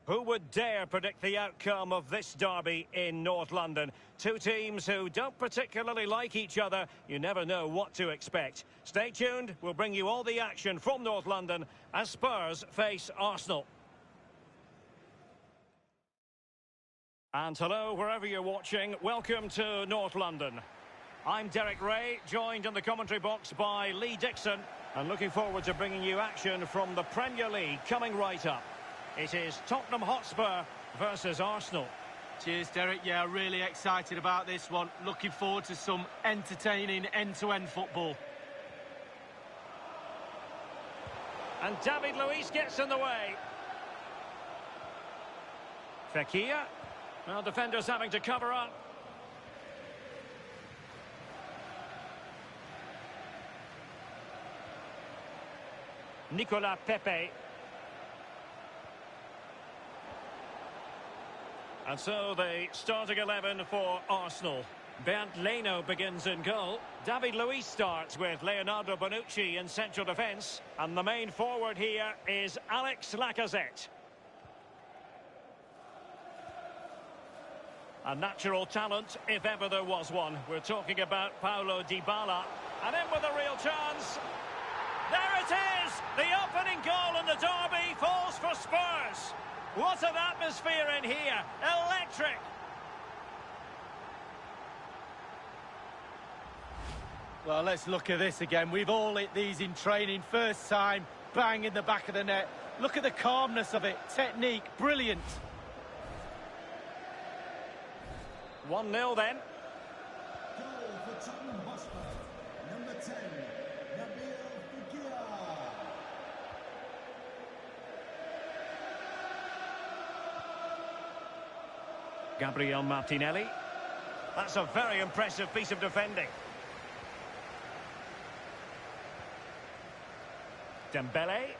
Who would dare predict the outcome of this derby in North London? Two teams who don't particularly like each other. You never know what to expect. Stay tuned. We'll bring you all the action from North London as Spurs face Arsenal. And hello, wherever you're watching. Welcome to North London. I'm Derek Ray, joined in the commentary box by Lee Dixon. And looking forward to bringing you action from the Premier League coming right up. It is Tottenham Hotspur versus Arsenal. Cheers, Derek. Yeah, really excited about this one. Looking forward to some entertaining end-to-end football. And David Luiz gets in the way. Fekir. Well, defenders having to cover up. Nicolas Pepe. And so the starting 11 for Arsenal. Bernd Leno begins in goal. David Luiz starts with Leonardo Bonucci in central defence. And the main forward here is Alex Lacazette. A natural talent, if ever there was one. We're talking about Paulo Dybala. And in with a real chance. There it is! The opening goal in the derby falls for Spurs. What an atmosphere in here. Electric. Well, let's look at this again. We've all hit these in training. First time, bang in the back of the net. Look at the calmness of it. Technique, brilliant. 1-0 then. Goal for Tottenham Hotspur, number 10, Gabriel Martinelli. That's a very impressive piece of defending. Dembele.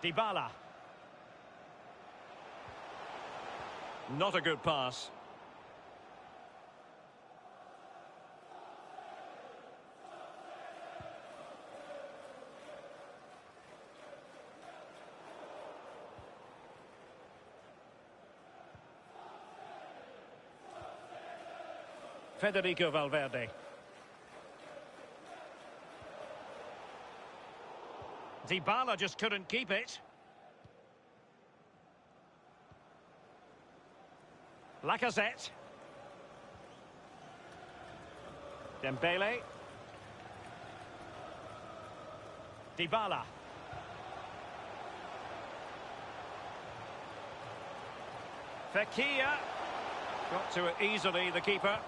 Dybala. Not a good pass. Federico Valverde. Dybala just couldn't keep it. Lacazette. Dembele. Dybala. Fekir. Got to it easily, the keeper.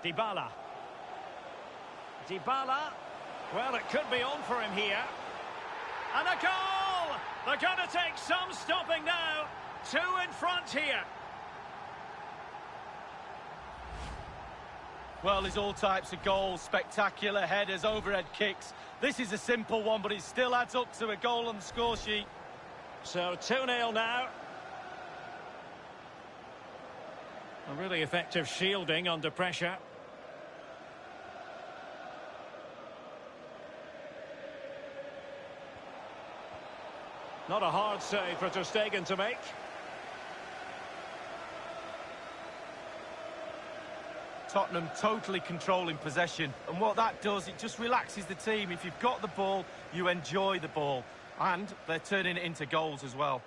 Dybala. Dybala. Well, it could be on for him here. And a goal! They're going to take some stopping now. Two in front here. Well, there's all types of goals, spectacular headers, overhead kicks. This is a simple one, but it still adds up to a goal on the score sheet. So 2-0 now. A really effective shielding under pressure. Not a hard save for Ter Stegen to make. Tottenham totally controlling possession, and what that does, it just relaxes the team. If you've got the ball, you enjoy the ball, and they're turning it into goals as well.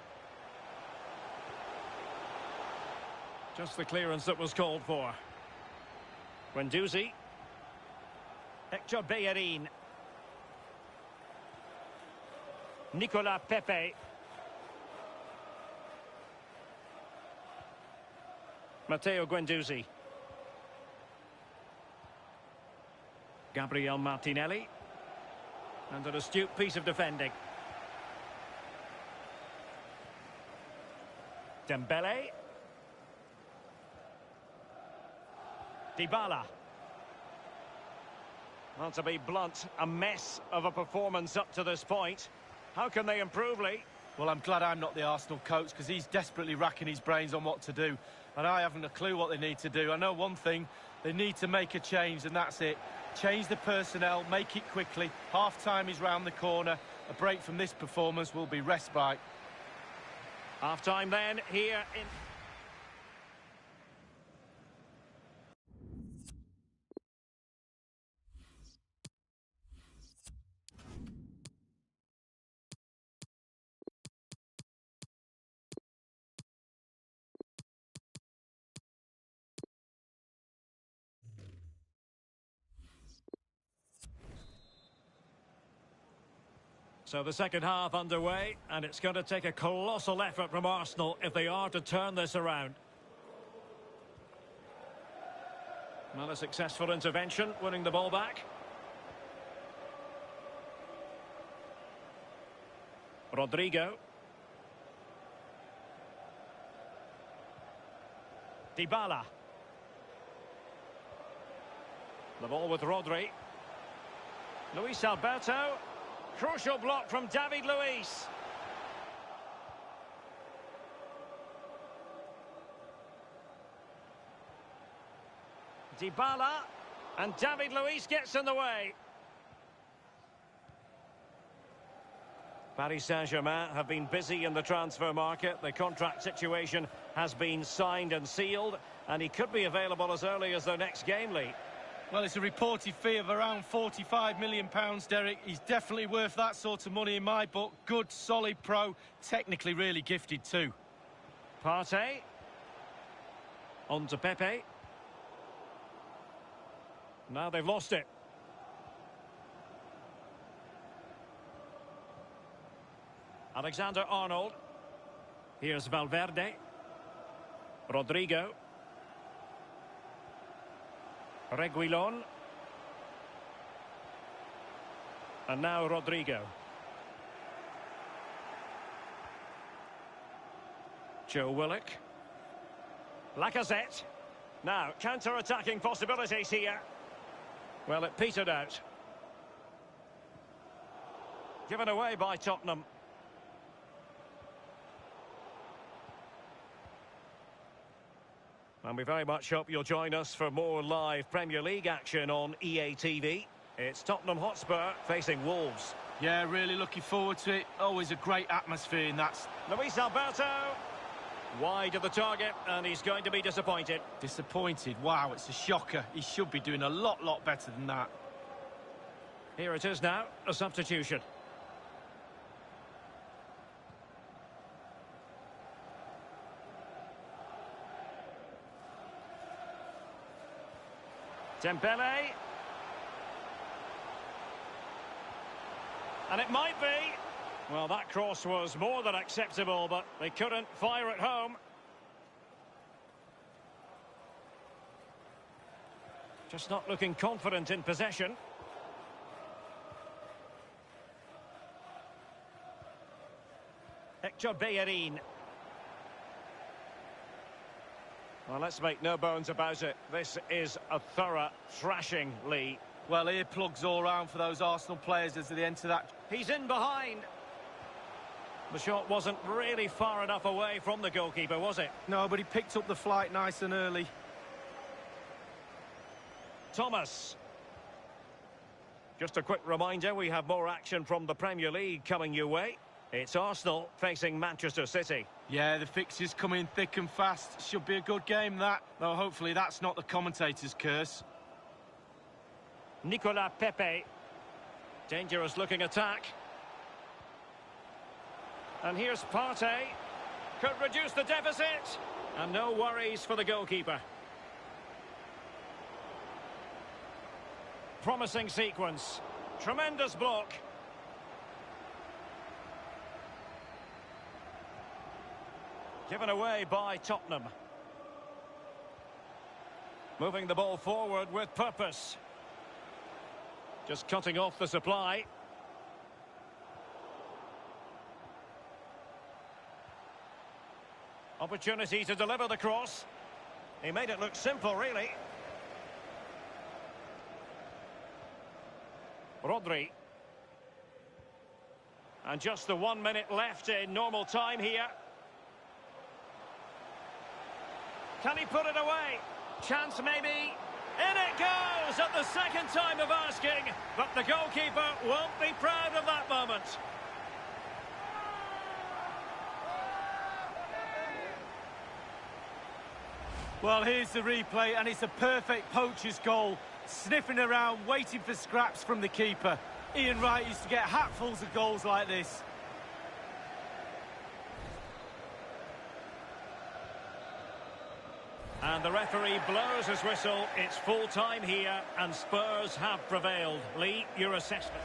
Just the clearance that was called for. Guendouzi. Hector Bellerin. Nicolas Pepe. Matteo Guendouzi. Gabriel Martinelli. And an astute piece of defending. Dembele. Dybala. Well, to be blunt, a mess of a performance up to this point. How can they improve, Lee? Well, I'm glad I'm not the Arsenal coach, because he's desperately racking his brains on what to do. And I haven't a clue what they need to do. I know one thing, They need to make a change, and that's it. Change the personnel, make it quickly. Half-time is round the corner. A break from this performance will be respite. Half-time then, here in... So the second half underway, and it's going to take a colossal effort from Arsenal if they are to turn this around. Well, a successful intervention, winning the ball back. Rodrigo. Dybala. The ball with Rodri. Luis Alberto. Crucial block from David Luiz. Dybala. And David Luiz gets in the way. Paris Saint-Germain have been busy in the transfer market. The contract situation has been signed and sealed, and he could be available as early as their next game, Lee. Well, it's a reported fee of around £45 million, Derek. He's definitely worth that sort of money in my book. Good, solid pro, technically really gifted too. Partey. On to Pepe. Now they've lost it. Alexander-Arnold. Here's Valverde. Rodrigo. Reguilon. And now Rodrigo. Joe Willock. Lacazette. Now, counter-attacking possibilities here. Well, it petered out. Given away by Tottenham. And we very much hope you'll join us for more live Premier League action on EA TV. It's Tottenham Hotspur facing Wolves. Yeah, really looking forward to it. Always a great atmosphere in that. Luis Alberto. Wide of the target, and he's going to be disappointed. Disappointed? Wow, it's a shocker. He should be doing a lot better than that. Here it is now, a substitution. Dembele. And it might be. Well, that cross was more than acceptable, but they couldn't fire it home. Just not looking confident in possession. Hector Bellerin. Well, let's make no bones about it. This is a thorough thrashing, Lee. Well, earplugs all round for those Arsenal players as they enter that. He's in behind. The shot wasn't really far enough away from the goalkeeper, was it? No, but he picked up the flight nice and early. Thomas. Just a quick reminder, we have more action from the Premier League coming your way. It's Arsenal facing Manchester City. Yeah, the fixtures come in thick and fast. Should be a good game, that. Though hopefully that's not the commentator's curse. Nicolas Pepe. Dangerous looking attack. And here's Partey. Could reduce the deficit. And no worries for the goalkeeper. Promising sequence. Tremendous block. Given away by Tottenham. Moving the ball forward with purpose. Just cutting off the supply. Opportunity to deliver the cross. He made it look simple, really. Rodri. And just the 1 minute left in normal time here. Can he put it away? Chance maybe. In it goes at the second time of asking, but the goalkeeper won't be proud of that moment. Well, here's the replay, and it's a perfect poacher's goal. Sniffing around, waiting for scraps from the keeper. Ian Wright used to get hatfuls of goals like this. And the referee blows his whistle. It's full time here, and Spurs have prevailed. Lee, your assessment.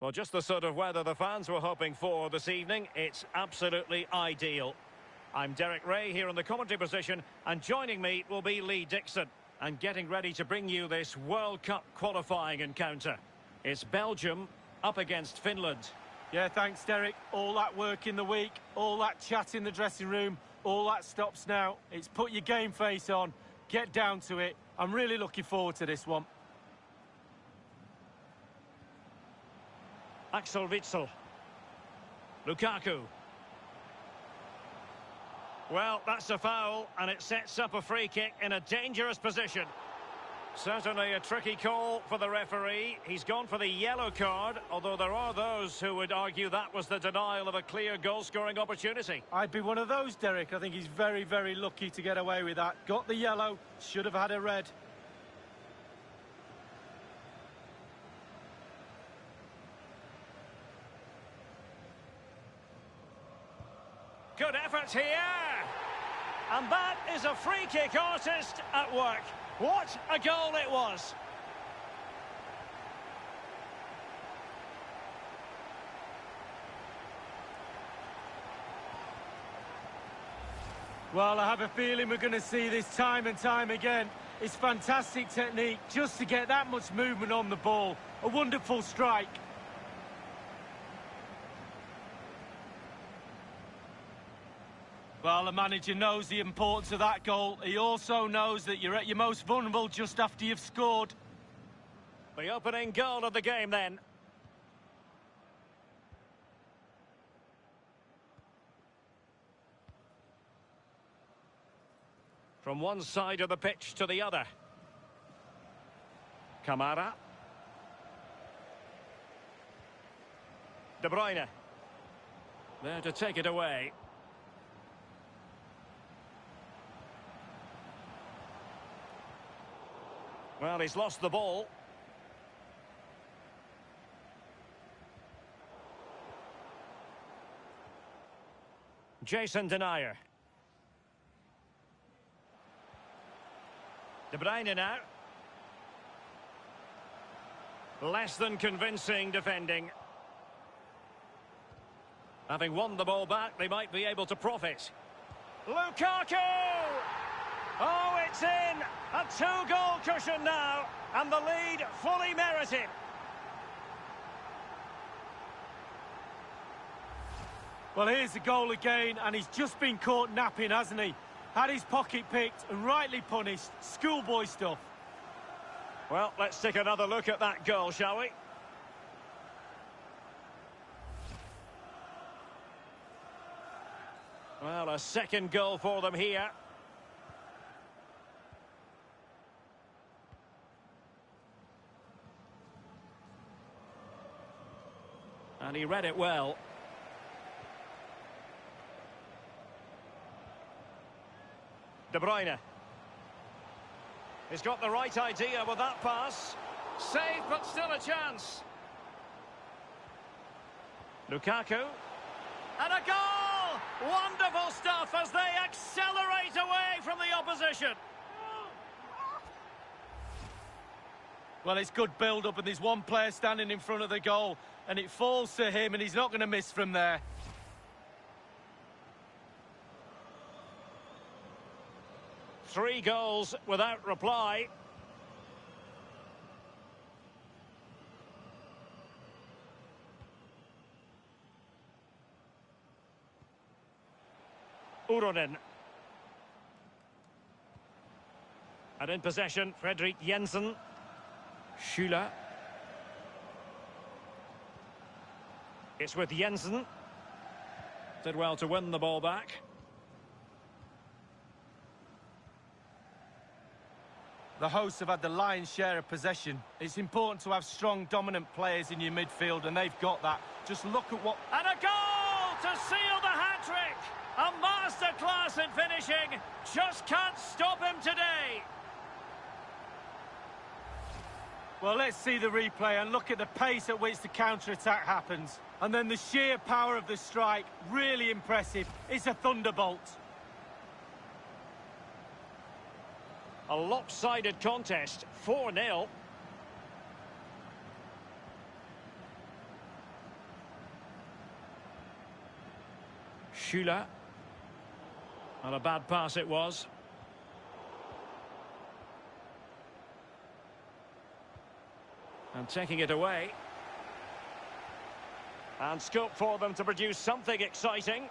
Well, just the sort of weather the fans were hoping for this evening. It's absolutely ideal. I'm Derek Ray here in the commentary position, and joining me will be Lee Dixon. And getting ready to bring you this World Cup qualifying encounter. It's Belgium up against Finland. Yeah, thanks, Derek. All that work in the week, all that chat in the dressing room, all that stops now. It's put your game face on, get down to it. I'm really looking forward to this one. Axel Witsel. Lukaku. Well, that's a foul, and it sets up a free kick in a dangerous position. Certainly a tricky call for the referee. He's gone for the yellow card, although there are those who would argue that was the denial of a clear goal-scoring opportunity. I'd be one of those, Derek. I think he's very, very lucky to get away with that. Got the yellow, should have had a red. Good effort here. And that is a free kick artist at work. What a goal it was. Well, I have a feeling we're going to see this time and time again. It's fantastic technique just to get that much movement on the ball. A wonderful strike. Well, the manager knows the importance of that goal. He also knows that you're at your most vulnerable just after you've scored. The opening goal of the game then. From one side of the pitch to the other. Kamara. De Bruyne. There to take it away. Well, he's lost the ball. Jason Denayer. De Bruyne now. Less than convincing defending. Having won the ball back, they might be able to profit. Lukaku! Oh, it's in! A two-goal cushion now, and the lead fully merited. Well, here's the goal again, and he's just been caught napping, hasn't he? Had his pocket picked and rightly punished. Schoolboy stuff. Well, let's take another look at that goal, shall we? Well, a second goal for them here. And he read it well. De Bruyne. He's got the right idea with that pass. Saved, but still a chance. Lukaku. And a goal! Wonderful stuff as they accelerate away from the opposition. Well, it's good build-up, and there's one player standing in front of the goal, and it falls to him, and he's not going to miss from there. Three goals without reply. Uronen. And in possession, Fredrik Jensen. Schüller. It's with Jensen. Did well to win the ball back. The hosts have had the lion's share of possession. It's important to have strong, dominant players in your midfield, and they've got that. Just look at what... And a goal to seal the hat-trick! A masterclass in finishing. Just can't stop him today. Well, let's see the replay and look at the pace at which the counter-attack happens. And then the sheer power of the strike, really impressive. It's a thunderbolt. A lopsided contest, 4-0. Schüller. Not a bad pass it was. And taking it away. And scope for them to produce something exciting.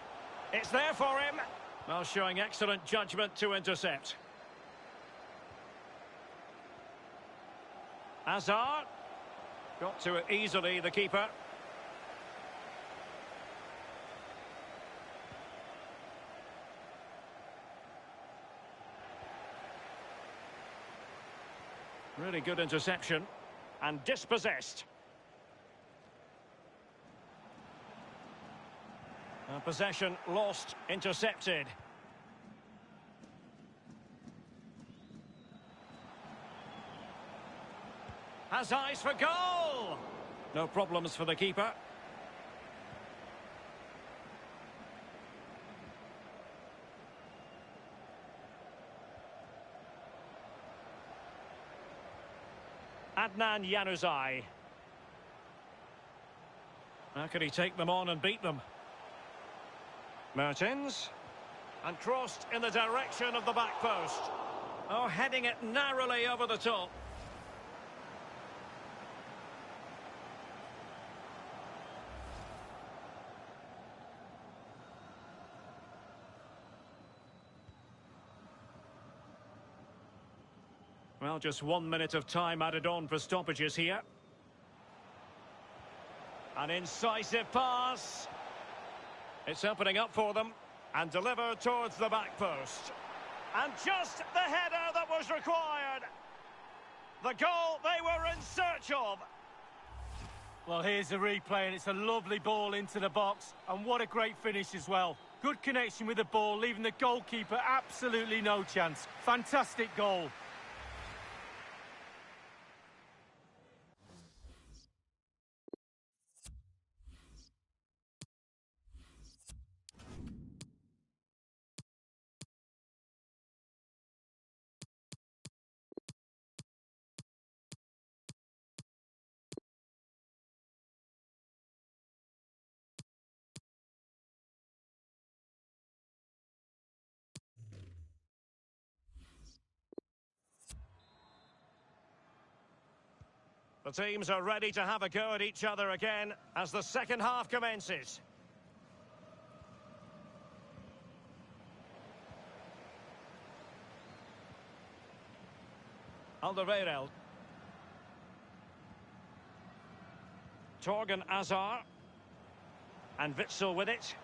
It's there for him. Well, showing excellent judgment to intercept. Hazard. Got to it easily, the keeper. Really good interception. And dispossessed. Possession lost, intercepted. Has eyes for goal! No problems for the keeper. Adnan Januzaj. How can he take them on and beat them? Mertens. And crossed in the direction of the back post. Oh, heading it narrowly over the top. Well, just 1 minute of time added on for stoppages here. An incisive pass. It's opening up for them. And delivered towards the back post. And just the header that was required. The goal they were in search of. Well, here's a replay, and it's a lovely ball into the box. And what a great finish as well. Good connection with the ball, leaving the goalkeeper absolutely no chance. Fantastic goal. The teams are ready to have a go at each other again as the second half commences. Alderweireld. Torgan Hazard. And Witsel with it.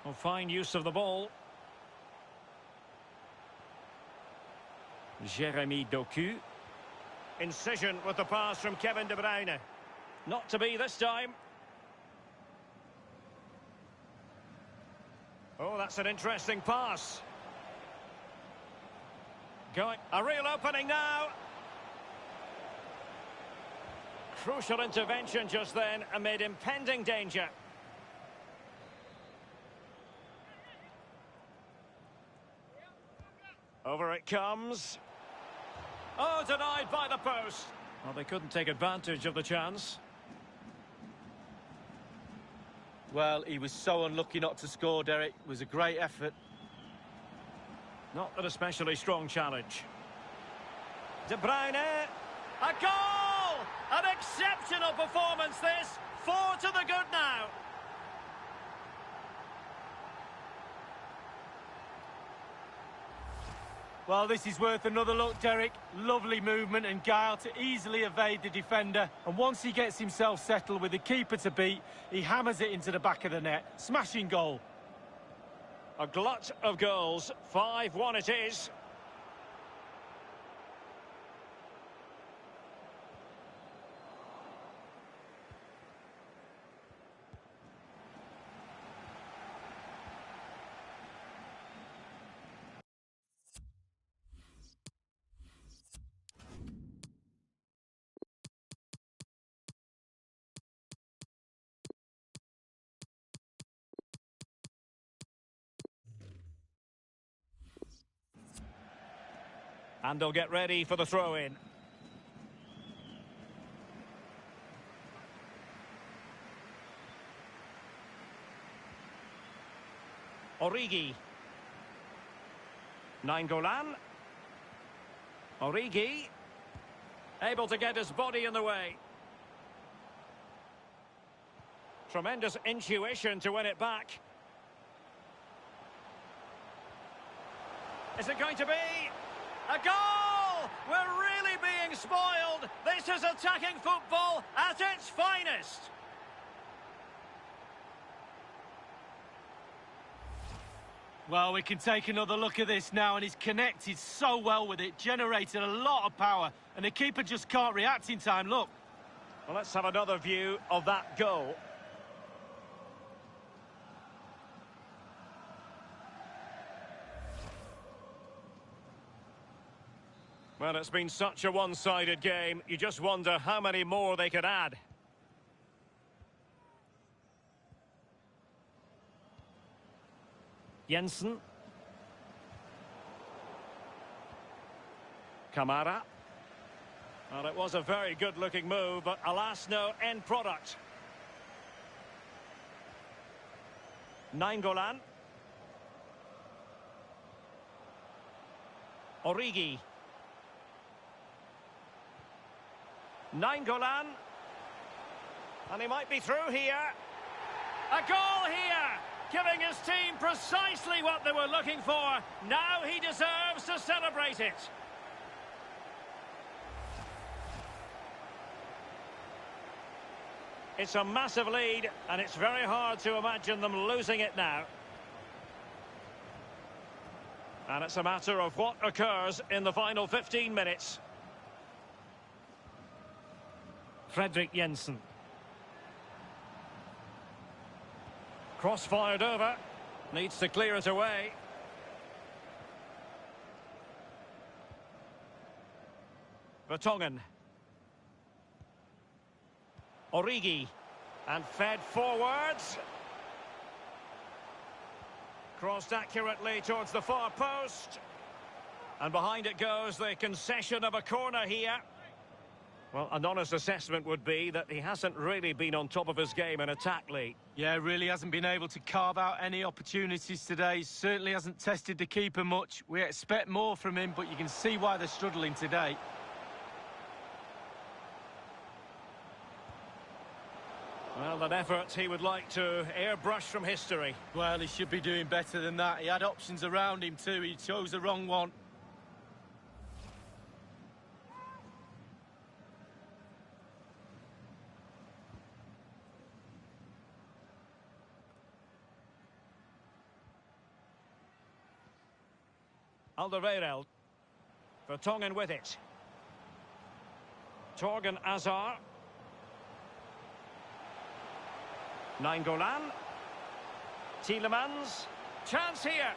Oh, fine use of the ball. Jeremy Doku. Incision with the pass from Kevin De Bruyne. Not to be this time. Oh, that's an interesting pass. Going, a real opening now. Crucial intervention just then amid impending danger. Over it comes. Oh, denied by the post. Well, they couldn't take advantage of the chance. Well, he was so unlucky not to score, Derek. It was a great effort. Not an especially strong challenge. De Bruyne. A goal! An exceptional performance, this. 4 to the good now. Well, this is worth another look, Derek. Lovely movement and guile to easily evade the defender. And once he gets himself settled with the keeper to beat, he hammers it into the back of the net. Smashing goal. A glut of goals. 5-1 it is. And they'll get ready for the throw-in. Origi. Nainggolan. Origi. Able to get his body in the way. Tremendous intuition to win it back. Is it going to be a goal? We're really being spoiled. This is attacking football at its finest. Well, we can take another look at this now, and he's connected so well with it, generated a lot of power, and the keeper just can't react in time. Look. Well, let's have another view of that goal. Well, it's been such a one-sided game. You just wonder how many more they could add. Jensen. Kamara. Well, it was a very good-looking move, but alas, no end product. Nainggolan. Origi. Nainggolan. And he might be through here. A goal here! Giving his team precisely what they were looking for. Now he deserves to celebrate it. It's a massive lead, and it's very hard to imagine them losing it now. And it's a matter of what occurs in the final 15 minutes. Fredrik Jensen. Cross fired over. Needs to clear it away. Vertonghen. Origi. And fed forwards. Crossed accurately towards the far post. And behind it goes the concession of a corner here. Well, an honest assessment would be that he hasn't really been on top of his game in attack, Lee. Yeah, really hasn't been able to carve out any opportunities today. Certainly hasn't tested the keeper much. We expect more from him, but you can see why they're struggling today. Well, an effort he would like to airbrush from history. Well, he should be doing better than that. He had options around him too. He chose the wrong one. Alderweireld. Vertonghen with it. Torgan Azar. Nainggolan. Tielemans. Chance here.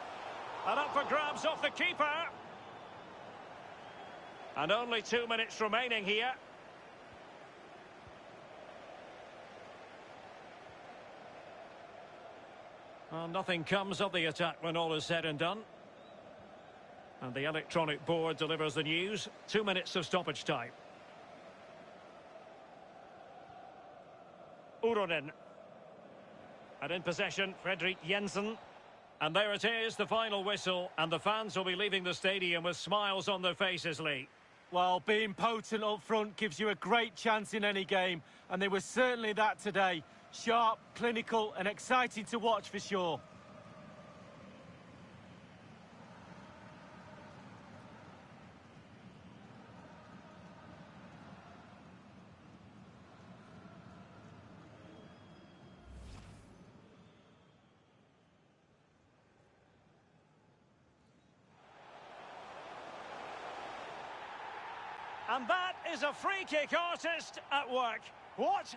And up for grabs off the keeper. And only 2 minutes remaining here. Well, nothing comes of the attack when all is said and done. And the electronic board delivers the news. 2 minutes of stoppage time. Uronen. And in possession, Fredrik Jensen. And there it is, the final whistle. And the fans will be leaving the stadium with smiles on their faces, Lee. Well, being potent up front gives you a great chance in any game. And they were certainly that today. Sharp, clinical and exciting to watch for sure. And that is a free kick artist at work. What